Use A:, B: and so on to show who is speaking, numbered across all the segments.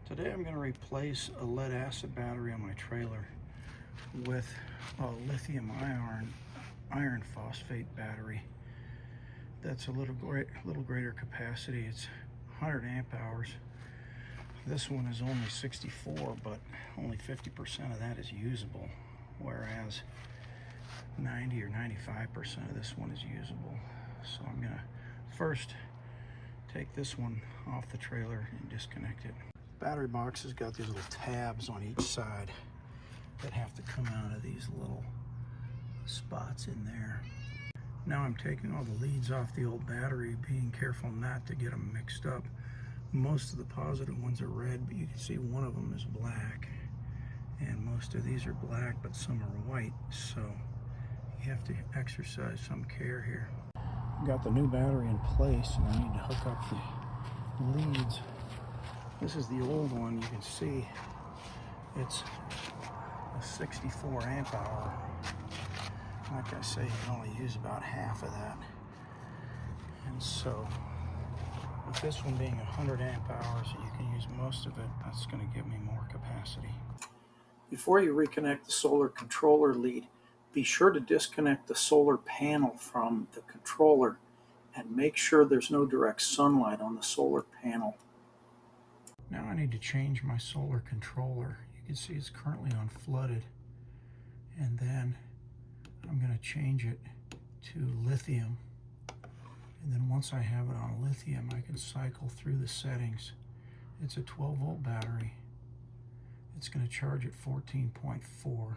A: Today I'm going to replace a lead acid battery on my trailer with a lithium iron phosphate battery that's a little greater capacity. It's 100 amp hours. This one is only 64, but only 50% of that is usable, whereas 90 or 95% of this one is usable. So I'm going to first take this one off the trailer and disconnect it. Battery box has got these little tabs on each side that have to come out of these little spots in there. Now I'm taking all the leads off the old battery, being careful not to get them mixed up. Most of the positive ones are red, but you can see one of them is black, and most of these are black, but some are white, so you have to exercise some care here. Got the new battery in place, and I need to hook up the leads. This is the old one. You can see it's a 64 amp hour. Like I say, you can only use about half of that. And so with this one being 100 amp hours, you can use most of it. That's going to give me more capacity. Before you reconnect the solar controller lead, be sure to disconnect the solar panel from the controller and make sure there's no direct sunlight on the solar panel. Now I need to change my solar controller. You can see it's currently on flooded, and then I'm going to change it to lithium, and then once I have it on lithium, I can cycle through the settings. It's a 12-volt battery. It's going to charge at 14.4,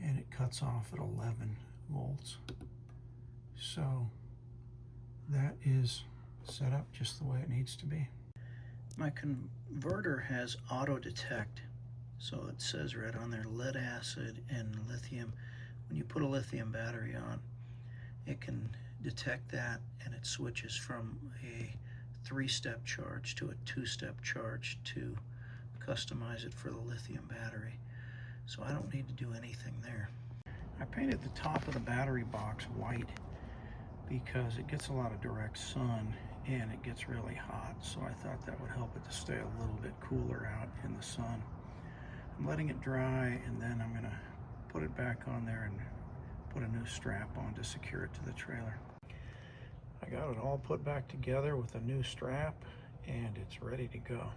A: and it cuts off at 11 volts. So that is set up just the way it needs to be. My converter has auto detect, so it says right on there lead acid and lithium. When you put a lithium battery on, it can detect that, and it switches from a 3-step charge to a 2-step charge to customize it for the lithium battery. So I don't need to do anything there. I painted the top of the battery box white because it gets a lot of direct sun and it gets really hot, so I thought that would help it to stay a little bit cooler out in the sun. I'm letting it dry, and then I'm going to put it back on there and put a new strap on to secure it to the trailer. I got it all put back together with a new strap, and it's ready to go.